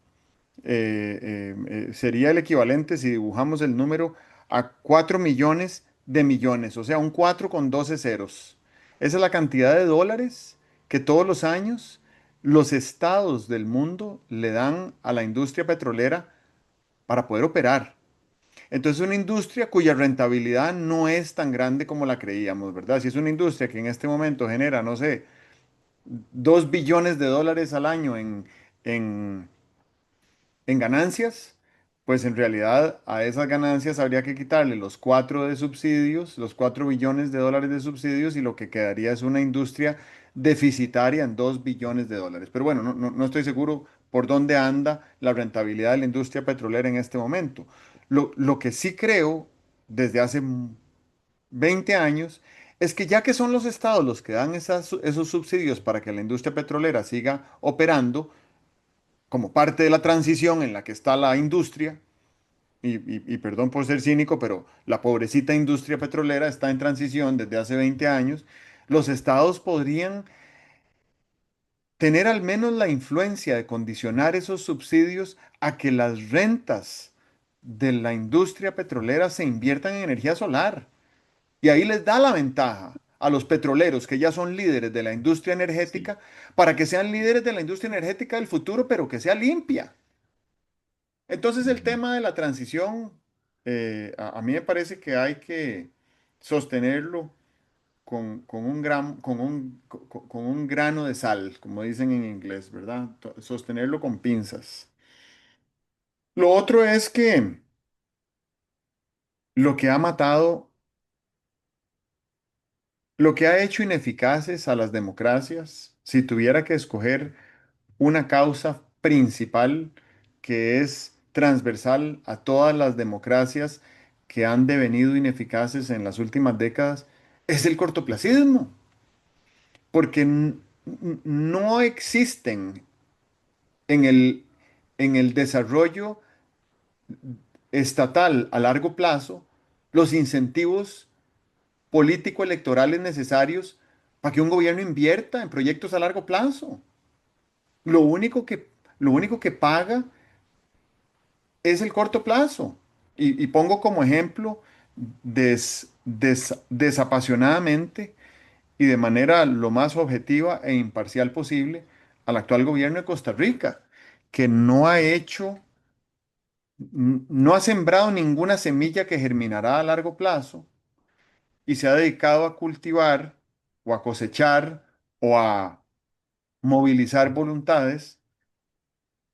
Sería el equivalente si dibujamos el número a 4 millones de millones, o sea, un 4 con 12 ceros. Esa es la cantidad de dólares que todos los años los estados del mundo le dan a la industria petrolera para poder operar. Entonces, una industria cuya rentabilidad no es tan grande como la creíamos, ¿verdad? Si es una industria que en este momento genera, no sé, $2 billones al año en en ganancias, pues en realidad a esas ganancias habría que quitarle los 4 de subsidios, los $4 billones de subsidios y lo que quedaría es una industria deficitaria en $2 billones. Pero bueno, no estoy seguro por dónde anda la rentabilidad de la industria petrolera en este momento. Lo que sí creo desde hace 20 años es que ya que son los estados los que dan esos subsidios para que la industria petrolera siga operando, como parte de la transición en la que está la industria, y perdón por ser cínico, pero la pobrecita industria petrolera está en transición desde hace 20 años, los estados podrían tener al menos la influencia de condicionar esos subsidios a que las rentas de la industria petrolera se inviertan en energía solar. Y ahí les da la ventaja a los petroleros, que ya son líderes de la industria Sí. energética, para que sean líderes de la industria energética del futuro, pero que sea limpia. Entonces el Ujú. tema de la transición, a mí me parece que hay que sostenerlo con un con un grano de sal, como dicen en inglés, ¿verdad? Sostenerlo con pinzas. Lo otro es que lo que ha matado, lo que ha hecho ineficaces a las democracias, si tuviera que escoger una causa principal que es transversal a todas las democracias que han devenido ineficaces en las últimas décadas, es el cortoplacismo, porque no existen en en el desarrollo estatal a largo plazo los incentivos político-electorales necesarios para que un gobierno invierta en proyectos a largo plazo. Lo único lo único que paga es el corto plazo. Y pongo como ejemplo desapasionadamente y de manera lo más objetiva e imparcial posible al actual gobierno de Costa Rica, que no ha hecho, no ha sembrado ninguna semilla que germinará a largo plazo y se ha dedicado a cultivar o a cosechar o a movilizar voluntades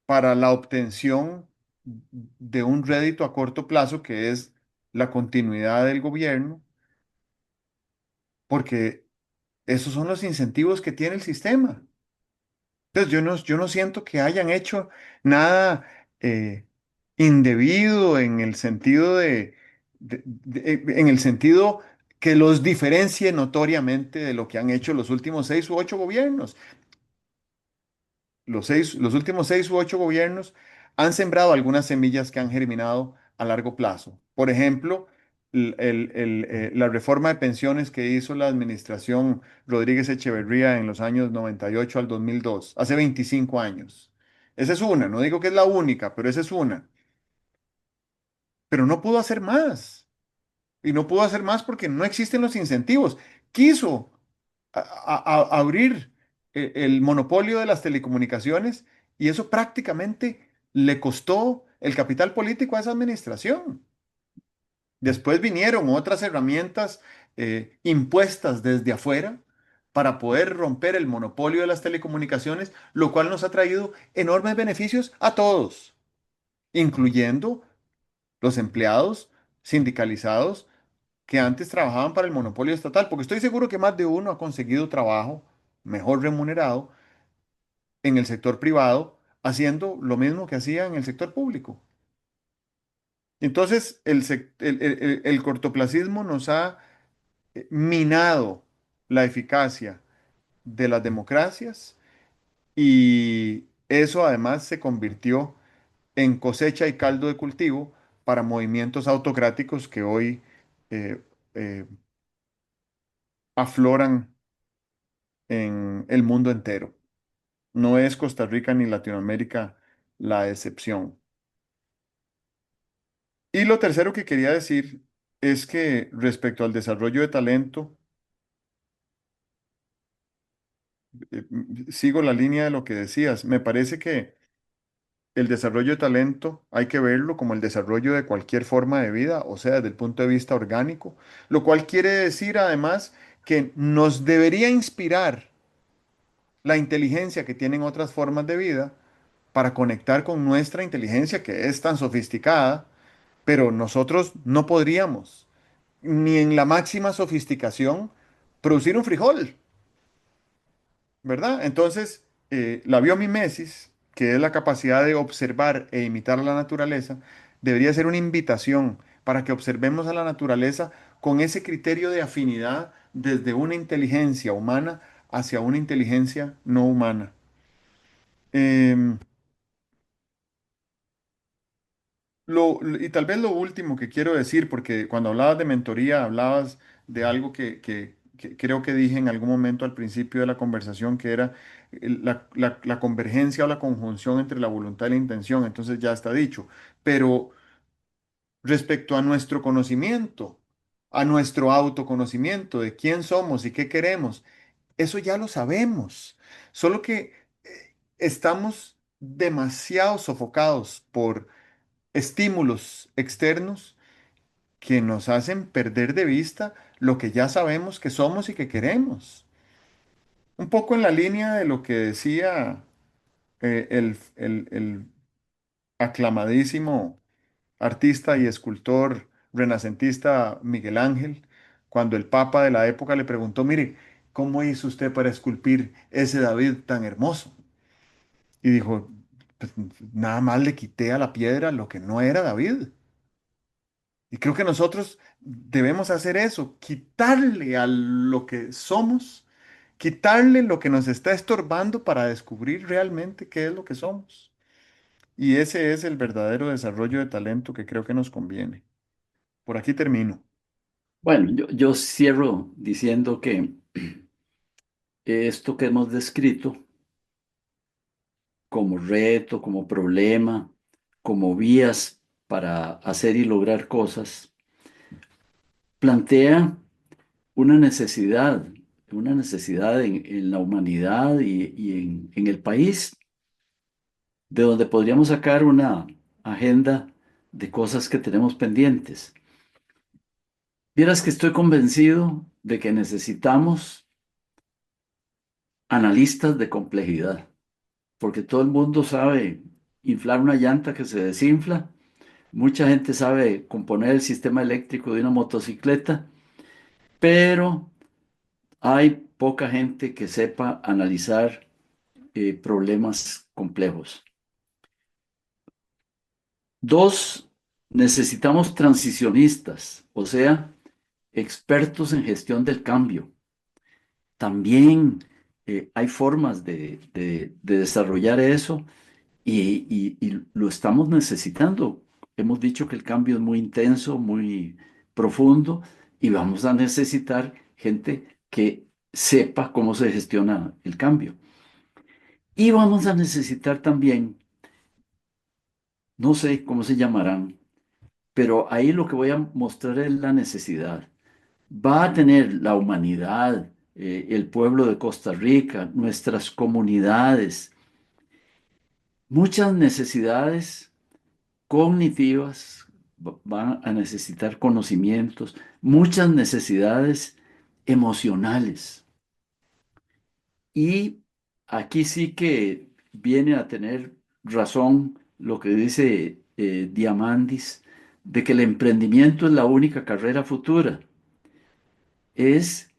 para la obtención de un rédito a corto plazo que es la continuidad del gobierno, porque esos son los incentivos que tiene el sistema. Entonces yo no siento que hayan hecho nada indebido en el sentido en el sentido que los diferencie notoriamente de lo que han hecho los últimos 6 u 8 gobiernos. Los últimos 6 u 8 gobiernos han sembrado algunas semillas que han germinado a largo plazo. Por ejemplo, la reforma de pensiones que hizo la administración Rodríguez Echeverría en los años 98 al 2002, hace 25 años. Esa es una, no digo que es la única, pero esa es una. Pero no pudo hacer más. Y no pudo hacer más porque no existen los incentivos. Quiso abrir el monopolio de las telecomunicaciones y eso prácticamente le costó el capital político a esa administración. Después vinieron otras herramientas impuestas desde afuera para poder romper el monopolio de las telecomunicaciones, lo cual nos ha traído enormes beneficios a todos, incluyendo los empleados sindicalizados que antes trabajaban para el monopolio estatal, porque estoy seguro que más de uno ha conseguido trabajo mejor remunerado en el sector privado, haciendo lo mismo que hacía en el sector público. Entonces, el cortoplacismo nos ha minado la eficacia de las democracias y eso además se convirtió en cosecha y caldo de cultivo para movimientos autocráticos que hoy eh, eh, afloran en el mundo entero. No es Costa Rica ni Latinoamérica la excepción. Y lo tercero que quería decir es que respecto al desarrollo de talento, sigo la línea de lo que decías. Me parece que el desarrollo de talento hay que verlo como el desarrollo de cualquier forma de vida, o sea, desde el punto de vista orgánico, lo cual quiere decir además que nos debería inspirar la inteligencia que tienen otras formas de vida para conectar con nuestra inteligencia que es tan sofisticada, pero nosotros no podríamos, ni en la máxima sofisticación, producir un frijol. ¿Verdad? Entonces, la biomimesis, que es la capacidad de observar e imitar a la naturaleza, debería ser una invitación para que observemos a la naturaleza con ese criterio de afinidad desde una inteligencia humana hacia una inteligencia no humana. Em, y tal vez lo último que quiero decir, porque cuando hablabas de mentoría, hablabas de algo que creo que dije en algún momento al principio de la conversación, que era la convergencia o la conjunción entre la voluntad y la intención. Entonces ya está dicho. Pero respecto a nuestro conocimiento, a nuestro autoconocimiento de quién somos y qué queremos, eso ya lo sabemos. Solo que estamos demasiado sofocados por estímulos externos que nos hacen perder de vista lo que ya sabemos que somos y que queremos. Un poco en la línea de lo que decía el aclamadísimo artista y escultor renacentista Miguel Ángel, cuando el Papa de la época le preguntó, mire, ¿cómo hizo usted para esculpir ese David tan hermoso? Y dijo, "Pues, nada más le quité a la piedra lo que no era David. Y creo que nosotros debemos hacer eso, quitarle a lo que somos, quitarle lo que nos está estorbando para descubrir realmente qué es lo que somos. Y ese es el verdadero desarrollo de talento que creo que nos conviene. Por aquí termino. Bueno, yo cierro diciendo que esto que hemos descrito como reto, como problema, como vías para hacer y lograr cosas, plantea una necesidad en la humanidad y en el país, de donde podríamos sacar una agenda de cosas que tenemos pendientes. Vieras que estoy convencido de que necesitamos analistas de complejidad, porque todo el mundo sabe inflar una llanta que se desinfla, mucha gente sabe componer el sistema eléctrico de una motocicleta, pero hay poca gente que sepa analizar problemas complejos. Dos, necesitamos transicionistas, o sea, expertos en gestión del cambio. También hay formas de desarrollar eso y lo estamos necesitando. Hemos dicho que el cambio es muy intenso, muy profundo y vamos a necesitar gente que sepa cómo se gestiona el cambio. Y vamos a necesitar también, no sé cómo se llamarán, pero ahí lo que voy a mostrar es la necesidad. Va a tener la humanidad, el pueblo de Costa Rica, nuestras comunidades, muchas necesidades cognitivas, van a necesitar conocimientos, muchas necesidades emocionales. Y aquí sí que viene a tener razón lo que dice Diamandis, de que el emprendimiento es la única carrera futura. Es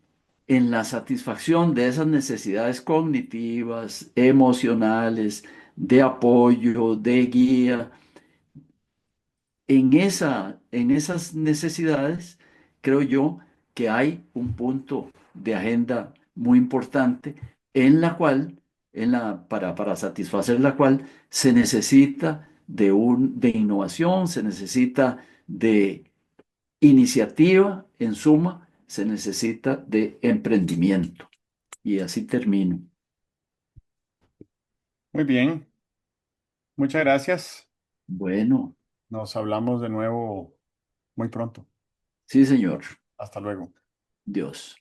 en la satisfacción de esas necesidades cognitivas, emocionales, de apoyo, de guía. En esas necesidades, creo yo que hay un punto de agenda muy importante en la cual, para satisfacer la cual se necesita de innovación, se necesita de iniciativa, en suma, se necesita de emprendimiento. Y así termino. Muy bien, muchas gracias. Bueno, Nos hablamos de nuevo muy pronto. sí, señor. Hasta luego. Dios.